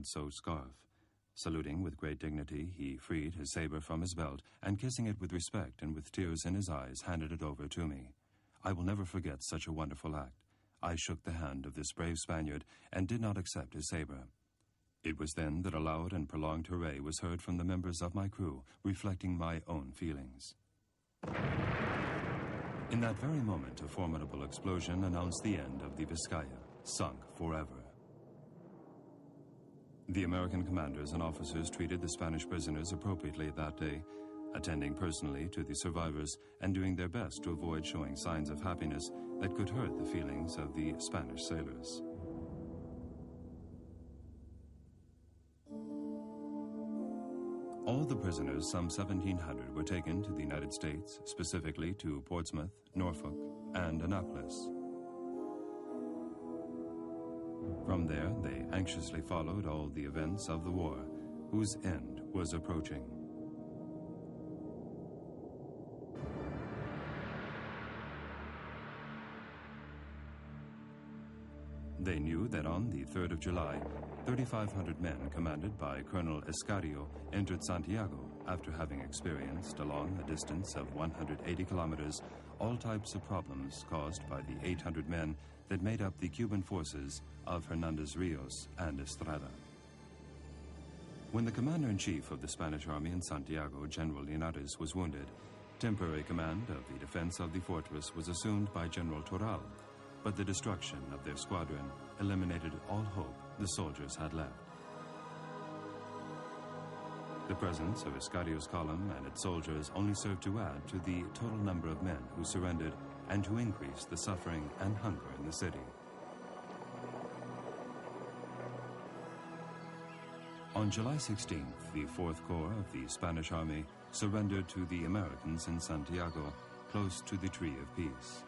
so scarf. Saluting with great dignity, he freed his saber from his belt, and kissing it with respect and with tears in his eyes, handed it over to me. I will never forget such a wonderful act. I shook the hand of this brave Spaniard and did not accept his saber. It was then that a loud and prolonged hooray was heard from the members of my crew, reflecting my own feelings. In that very moment, a formidable explosion announced the end of the Vizcaya, sunk forever. The American commanders and officers treated the Spanish prisoners appropriately that day, attending personally to the survivors and doing their best to avoid showing signs of happiness that could hurt the feelings of the Spanish sailors. All the prisoners, some 1,700, were taken to the United States, specifically to Portsmouth, Norfolk, and Annapolis. From there, they anxiously followed all the events of the war, whose end was approaching. They knew that on the 3rd of July, 3,500 men commanded by Colonel Escario entered Santiago after having experienced, along a distance of 180 kilometers, all types of problems caused by the 800 men that made up the Cuban forces of Hernandez Rios and Estrada. When the commander-in-chief of the Spanish army in Santiago, General Linares, was wounded, temporary command of the defense of the fortress was assumed by General Toral, but the destruction of their squadron eliminated all hope the soldiers had left. The presence of Escario's column and its soldiers only served to add to the total number of men who surrendered and to increase the suffering and hunger in the city. On July 16th, the 4th Corps of the Spanish Army surrendered to the Americans in Santiago, close to the Tree of Peace.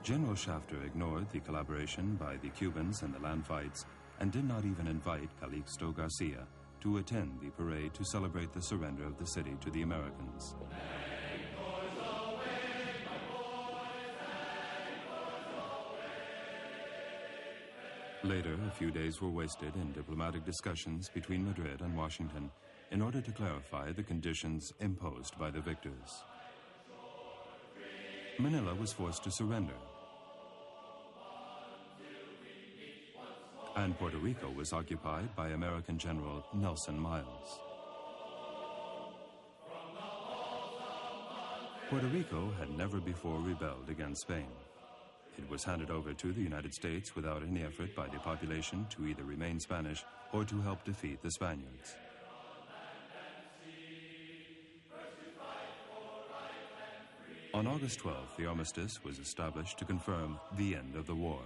General Shafter ignored the collaboration by the Cubans in the land fights and did not even invite Calixto Garcia to attend the parade to celebrate the surrender of the city to the Americans. Later, a few days were wasted in diplomatic discussions between Madrid and Washington in order to clarify the conditions imposed by the victors. Manila was forced to surrender, and Puerto Rico was occupied by American General Nelson Miles. Puerto Rico had never before rebelled against Spain. It was handed over to the United States without any effort by the population to either remain Spanish or to help defeat the Spaniards. On August 12th, the armistice was established to confirm the end of the war.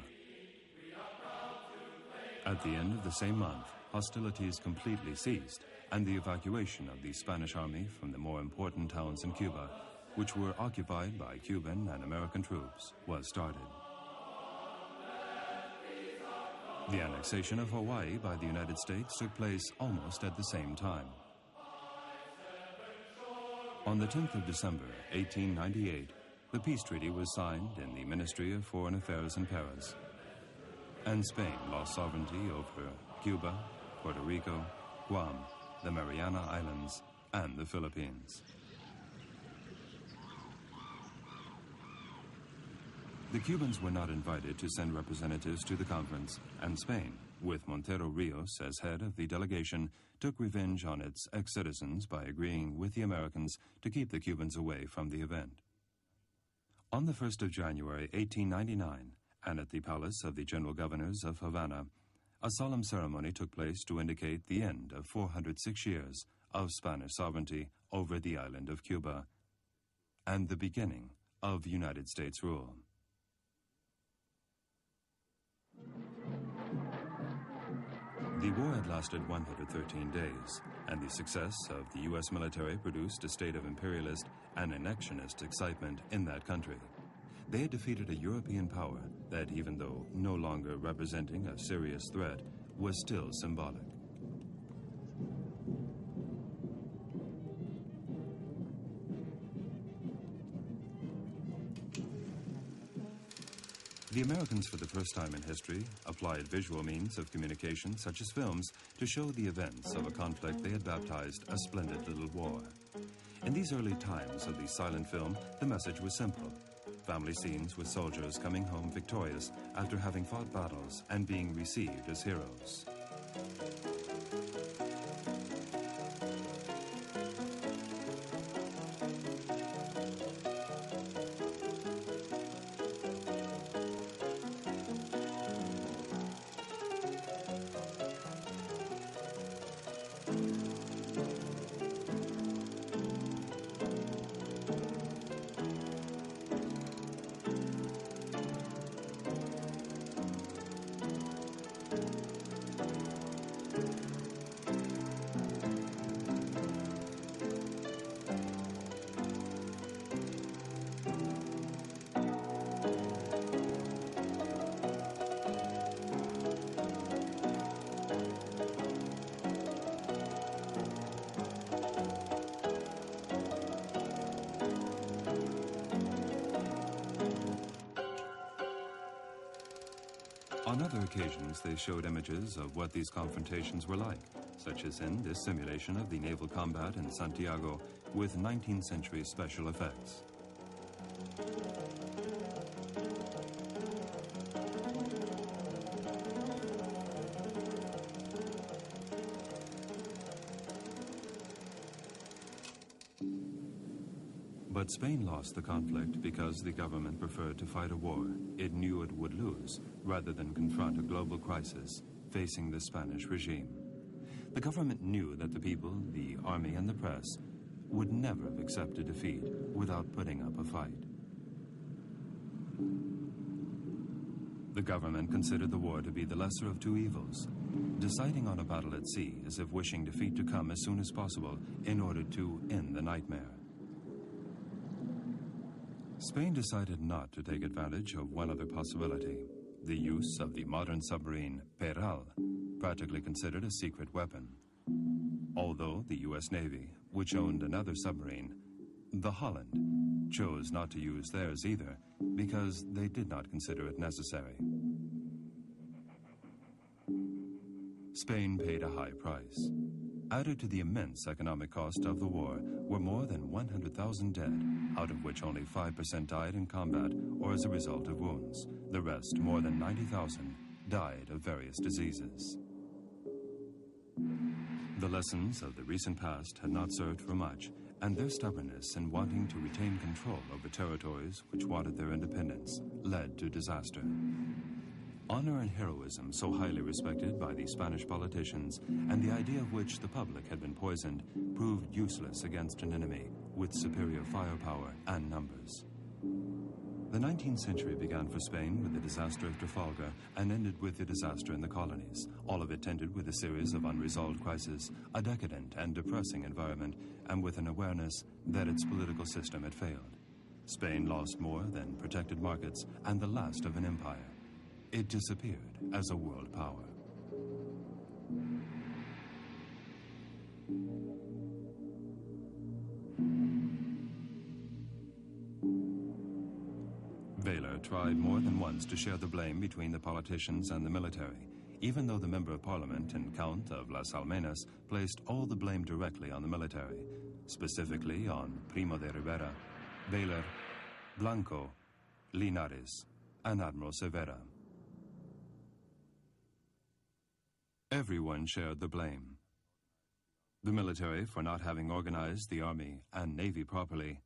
At the end of the same month, hostilities completely ceased, and the evacuation of the Spanish army from the more important towns in Cuba, which were occupied by Cuban and American troops, was started. The annexation of Hawaii by the United States took place almost at the same time. On the 10th of December, 1898, the peace treaty was signed in the Ministry of Foreign Affairs in Paris, and Spain lost sovereignty over Cuba, Puerto Rico, Guam, the Mariana Islands, and the Philippines. The Cubans were not invited to send representatives to the conference, and Spain, with Montero Rios as head of the delegation, took revenge on its ex-citizens by agreeing with the Americans to keep the Cubans away from the event. On the 1st of January, 1899, and at the palace of the General Governors of Havana, a solemn ceremony took place to indicate the end of 406 years of Spanish sovereignty over the island of Cuba and the beginning of United States rule. The war had lasted 113 days, and the success of the U.S. military produced a state of imperialist and annexionist excitement in that country. They had defeated a European power that, even though no longer representing a serious threat, was still symbolic. The The Americans, for the first time in history, applied visual means of communication, such as films, to show the events of a conflict they had baptized a splendid little war. In these early times of the silent film, the message was simple. Family scenes with soldiers coming home victorious after having fought battles and being received as heroes. On other occasions, they showed images of what these confrontations were like, such as in this simulation of the naval combat in Santiago with 19th century special effects. But Spain lost the conflict because the government preferred to fight a war it knew it would lose, rather than confront a global crisis facing the Spanish regime. The government knew that the people, the army, and the press would never have accepted defeat without putting up a fight. The government considered the war to be the lesser of two evils, deciding on a battle at sea as if wishing defeat to come as soon as possible in order to end the nightmare. Spain decided not to take advantage of one other possibility, the use of the modern submarine Peral, practically considered a secret weapon. Although the U.S. Navy, which owned another submarine, the Holland, chose not to use theirs either because they did not consider it necessary. Spain paid a high price. Added to the immense economic cost of the war were more than 100,000 dead, out of which only 5% died in combat or as a result of wounds. The rest, more than 90,000, died of various diseases. The lessons of the recent past had not served for much, and their stubbornness in wanting to retain control over territories which wanted their independence led to disaster. Honor and heroism, so highly respected by the Spanish politicians, and the idea of which the public had been poisoned, proved useless against an enemy with superior firepower and numbers. The 19th century began for Spain with the disaster of Trafalgar and ended with the disaster in the colonies, all of it tended with a series of unresolved crises, a decadent and depressing environment, and with an awareness that its political system had failed. Spain lost more than protected markets and the last of an empire. It disappeared as a world power. Weyler tried more than once to share the blame between the politicians and the military, even though the Member of Parliament and Count of Las Almenas placed all the blame directly on the military, specifically on Primo de Rivera, Weyler, Blanco, Linares, and Admiral Cervera. Everyone shared the blame. The military for not having organized the army and navy properly,